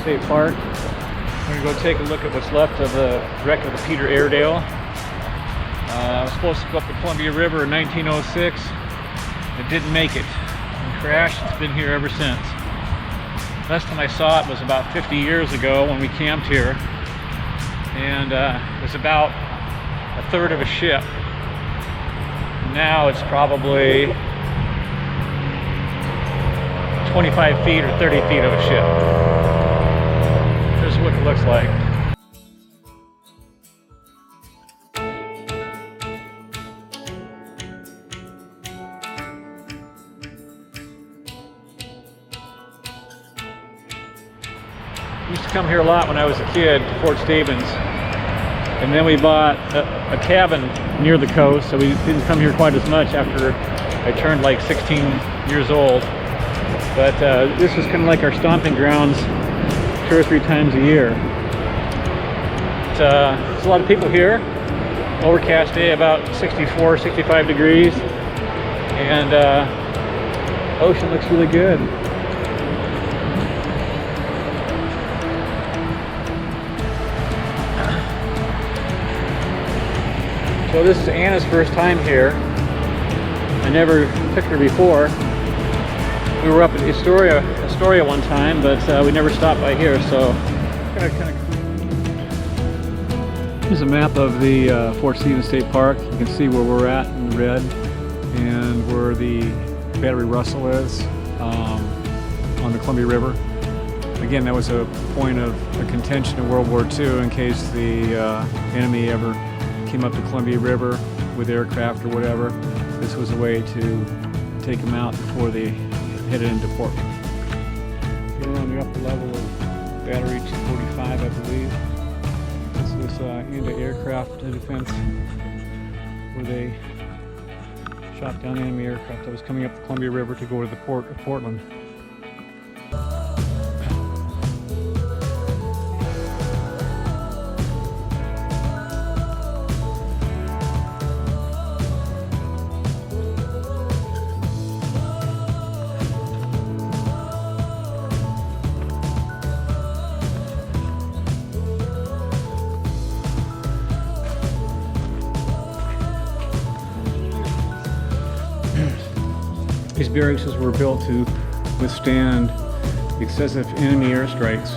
State Park. We're going to go take a look at what's left of the wreck of the Peter Airedale. I was supposed to go up the Columbia River in 1906. It didn't make it. It crashed. It's been here ever since. Last time I saw it was about 50 years ago when we camped here. And it was about a third of a ship. Now it's probably 25 feet or 30 feet of a ship. Here's what it looks like. I used to come here a lot when I was a kid to Fort Stevens. And then we bought a cabin near the coast, so we didn't come here quite as much after I turned like 16 years old. But this was kind of like our stomping grounds 2 or 3 times a year. There's a lot of people here. Overcast day, about 64, 65 degrees. And ocean looks really good. So this is Anna's first time here. I never took her before. We were up at Astoria one time, but we never stopped by here, so here's a map of the Fort Stevens State Park. You can see where we're at in red and where the Battery Russell is on the Columbia River. Again, that was a point of contention in World War II in case the enemy ever came up the Columbia River with aircraft or whatever. This was a way to take them out before they headed into Portland. Here on the upper level of Battery 245, I believe. This is anti-aircraft defense where they shot down enemy aircraft that was coming up the Columbia River to go to the port of Portland. These barracks were built to withstand excessive enemy airstrikes.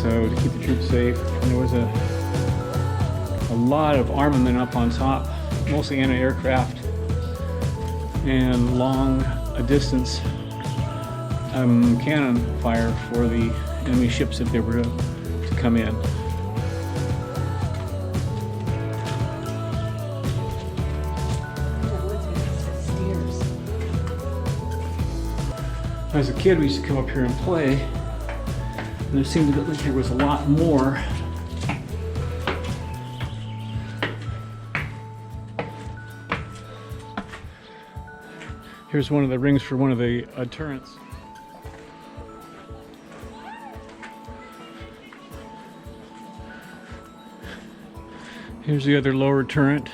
So to keep the troops safe. And there was a lot of armament up on top, mostly anti-aircraft and long distance cannon fire for the enemy ships if they were to come in. As a kid, we used to come up here and play, and it seemed to look like there was a lot more. Here's one of the rings for one of the turrets. Here's the other lower turret.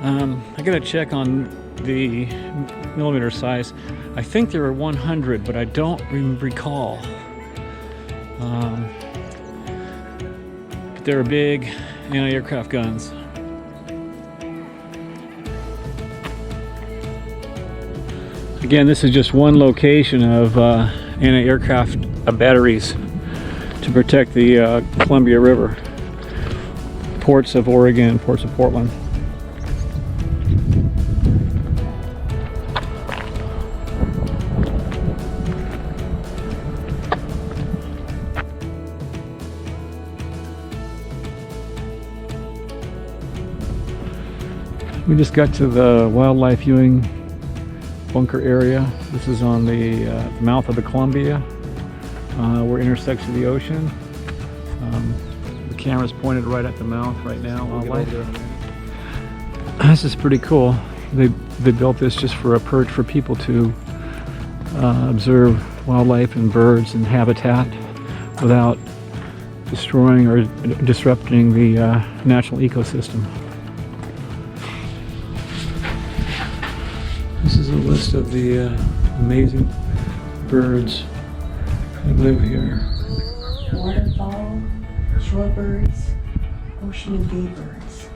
I gotta check on the millimeter size. I think there are 100, but I don't recall. But they're big anti-aircraft guns. Again, this is just one location of anti-aircraft batteries to protect the Columbia River. Ports of Oregon, ports of Portland. We just got to the wildlife viewing bunker area. This is on the mouth of the Columbia. We're intersecting the ocean. The camera's pointed right at the mouth right now. Wildlife. This is pretty cool. They built this just for a perch for people to observe wildlife and birds and habitat without destroying or disrupting the natural ecosystem. This is a list of the amazing birds that live here. Waterfowl, shorebirds, ocean and bay birds.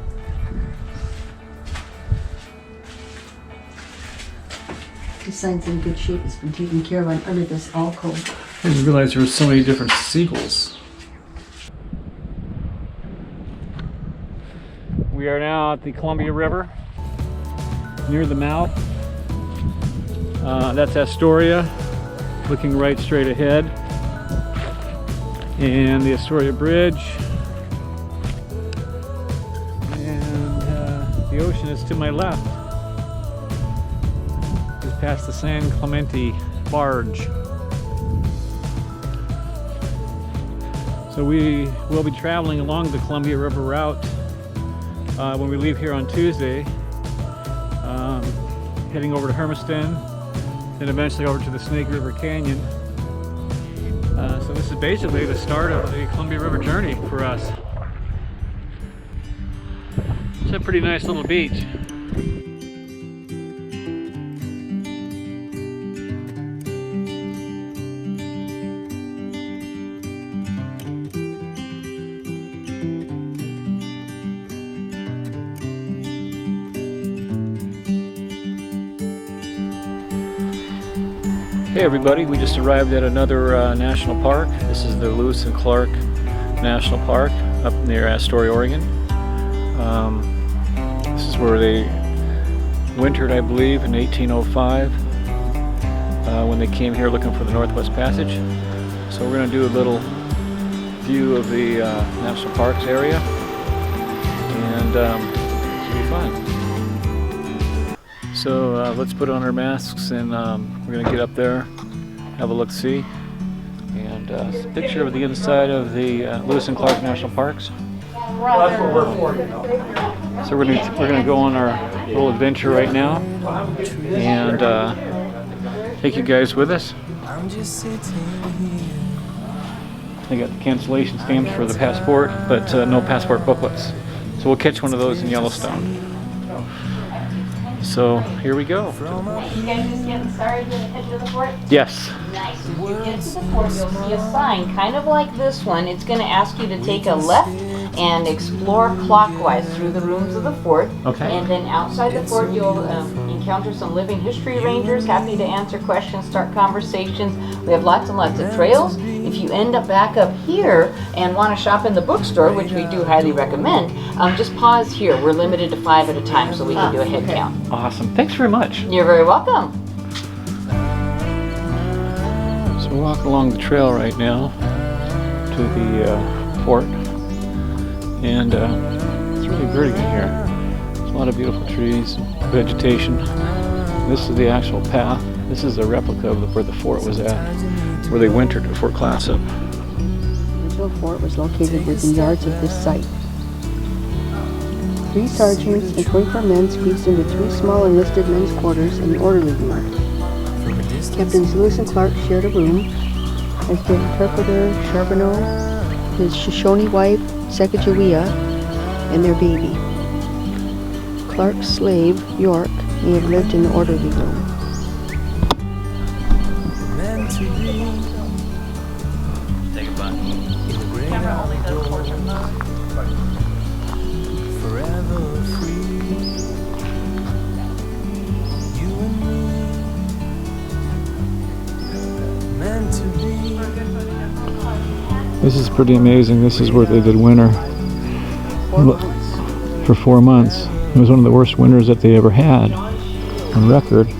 This sign's in good shape. It's been taken care of under this alcove. I didn't realize there were so many different seagulls. We are now at the Columbia River, near the mouth. That's Astoria, looking right straight ahead. And the Astoria Bridge. And the ocean is to my left. Just past the San Clemente barge. So we will be traveling along the Columbia River route when we leave here on Tuesday, heading over to Hermiston, then eventually over to the Snake River Canyon. So this is basically the start of the Columbia River journey for us. It's a pretty nice little beach. Hey everybody, we just arrived at another national park. This is the Lewis and Clark National Park up near Astoria, Oregon. This is where they wintered, I believe, in 1805 when they came here looking for the Northwest Passage. So we're going to do a little view of the national parks area, and it'll be fun. So let's put on our masks, and we're going to get up there, have a look-see, and it's a picture of the inside of the Lewis and Clark National Parks. So we're going to go on our little adventure right now, and take you guys with us. They got the cancellation stamps for the passport, but no passport booklets. So we'll catch one of those in Yellowstone. So here we go. You guys just getting started with the head of the fort? Yes. Nice. When you get to the fort, you'll see a sign, kind of like this one. It's going to ask you to take a left and explore clockwise through the rooms of the fort. Okay. And then outside the fort, you'll encounter some living history rangers, happy to answer questions, start conversations. We have lots and lots of trails. If you end up back up here and want to shop in the bookstore, which we do highly recommend, just pause here. We're limited to 5 at a time, so we can do a head count. Awesome. Thanks very much. You're very welcome. So we're walking along the trail right now to the fort, and it's really pretty in here. There's a lot of beautiful trees, vegetation. This is the actual path. This is a replica of where the fort was at, where they wintered at Fort Clatsop. The original fort was located within yards of this site. 3 sergeants and 24 men squeezed into 3 small enlisted men's quarters in the orderly room. Captains Lewis and Clark shared a room, as did interpreter Charbonneau, his Shoshone wife Sacagawea, and their baby. Clark's slave, York, may have lived in the orderly room. Take a bite. Forever free, you and me, meant to be. This is pretty amazing. This is where they did winter. 4 months. For 4 months. It was one of the worst winters that they ever had on record. The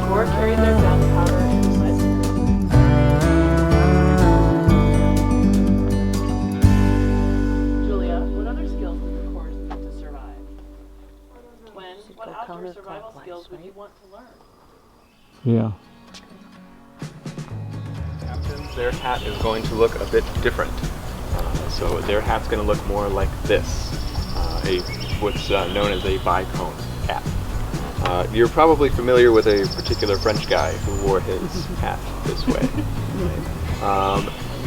Corps carried their gunpowder and Julia, what other skills does the Corps need to survive? What outdoor survival skills would you want to learn? Yeah. Their hat is going to look a bit different. So their hat's going to look more like this, what's known as a bicone hat. You're probably familiar with a particular French guy who wore his hat this way.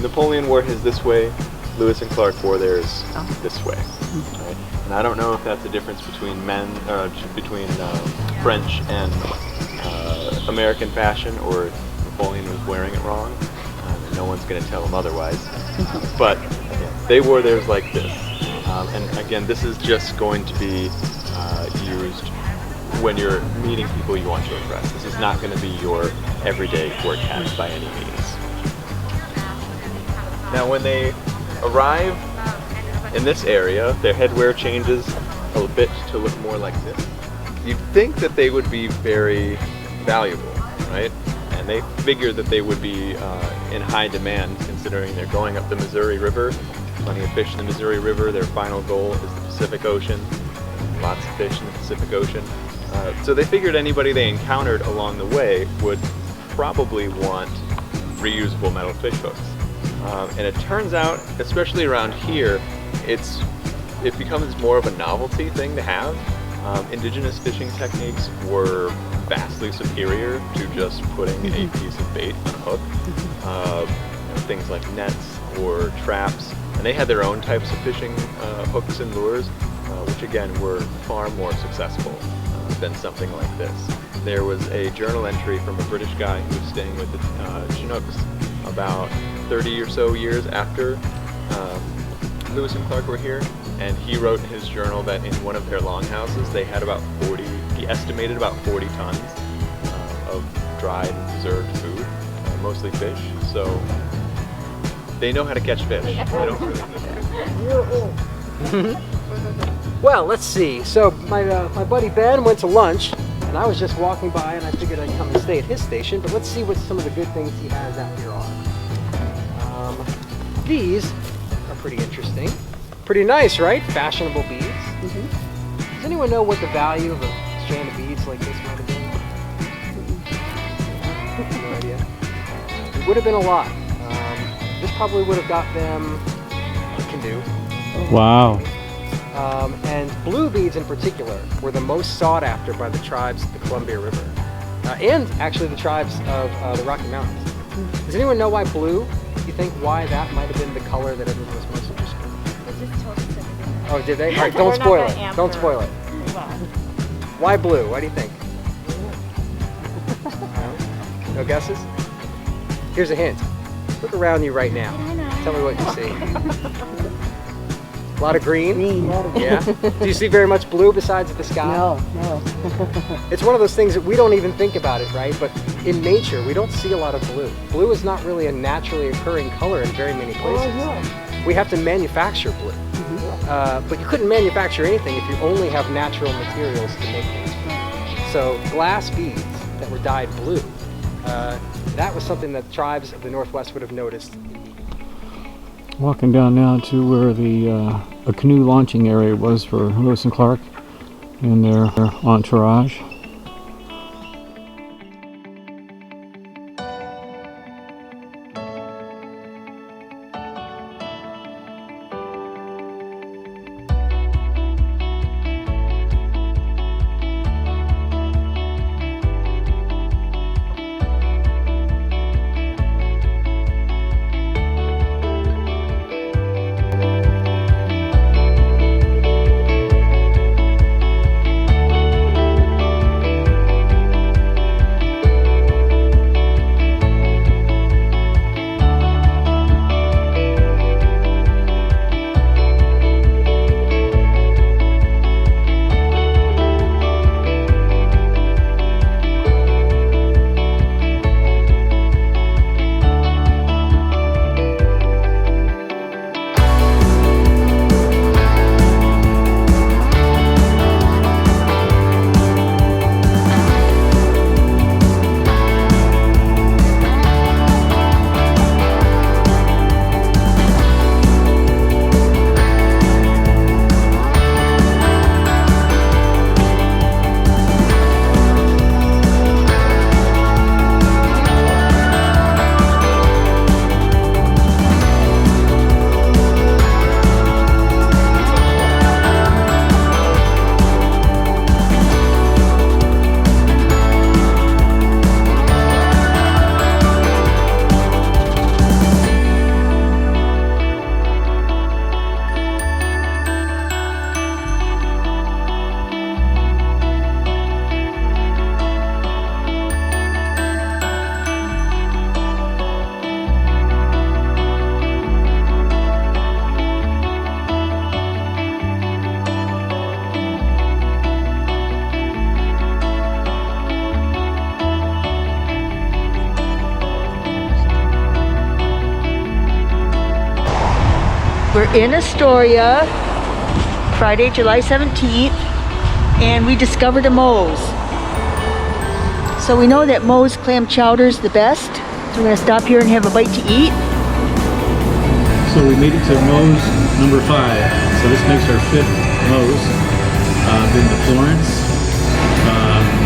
Napoleon wore his this way, Lewis and Clark wore theirs this way. Right? And I don't know if that's a difference between French and American fashion or Napoleon was wearing it wrong. And no one's going to tell him otherwise. But they wore theirs like this. And again, this is just going to be used when you're meeting people you want to impress. This is not going to be your everyday court hat by any means. Now when they arrive in this area, their headwear changes a bit to look more like this. You'd think that they would be very valuable, right? And they figured that they would be in high demand considering they're going up the Missouri River. Plenty of fish in the Missouri River. Their final goal is the Pacific Ocean. Lots of fish in the Pacific Ocean. So they figured anybody they encountered along the way would probably want reusable metal fish hooks. And it turns out, especially around here, it becomes more of a novelty thing to have. Indigenous fishing techniques were vastly superior to just putting a piece of bait on a hook. Things like nets or traps, and they had their own types of fishing hooks and lures, which again were far more successful than something like this. There was a journal entry from a British guy who was staying with the Chinooks about 30 or so years after Lewis and Clark were here, and he wrote in his journal that in one of their longhouses they had about 40, he estimated about 40 tons of dried and preserved food, mostly fish, so they know how to catch fish. They don't really Well, let's see. So my buddy Ben went to lunch, and I was just walking by, and I figured I'd come and stay at his station. But let's see what some of the good things he has out here are. These are pretty interesting. Pretty nice, right? Fashionable beads. Does anyone know what the value of a strand of beads like this might have been? No idea. It would have been a lot. This probably would have got them a canoe. Wow. And blue beads in particular were the most sought after by the tribes of the Columbia River. And actually the tribes of the Rocky Mountains. Does anyone know why blue? Do you think why that might have been the color that everyone was most interested in? Oh, did they? All right, don't spoil it. Don't spoil it. Why blue? Why do you think? No guesses? Here's a hint. Look around you right now. Tell me what you see. A lot of green? Green. Yeah. Do you see very much blue besides the sky? No. It's one of those things that we don't even think about it, right? But in nature, we don't see a lot of blue. Blue is not really a naturally occurring color in very many places. We have to manufacture blue. But you couldn't manufacture anything if you only have natural materials to make things. So glass beads that were dyed blue, that was something that tribes of the Northwest would have noticed. Walking down now to where the a canoe launching area was for Lewis and Clark and their entourage. We're in Astoria, Friday, July 17th, and we discovered a Moe's. So we know that Moe's clam chowder is the best. So we're gonna stop here and have a bite to eat. So we made it to Moe's number 5. So this makes our 5th Moe's. Been to Florence,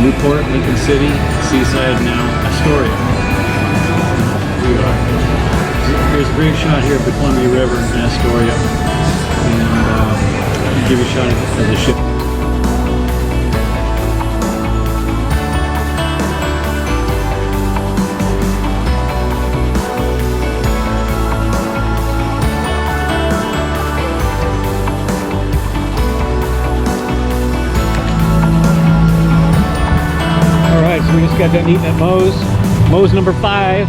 Newport, Lincoln City, Seaside, now Astoria. Here we are. Here's a great shot here of the Columbia River in Astoria. And I'll give you a shot of the ship. We just got done eating at Moe's. Moe's number 5.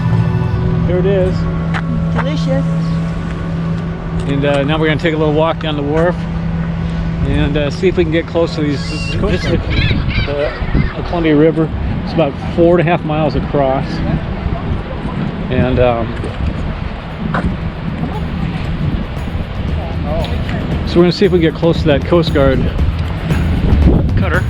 There it is. Delicious. And now we're going to take a little walk down the wharf and see if we can get close to these. This is the Columbia River. It's about 4.5 miles across. And so we're going to see if we can get close to that Coast Guard cutter.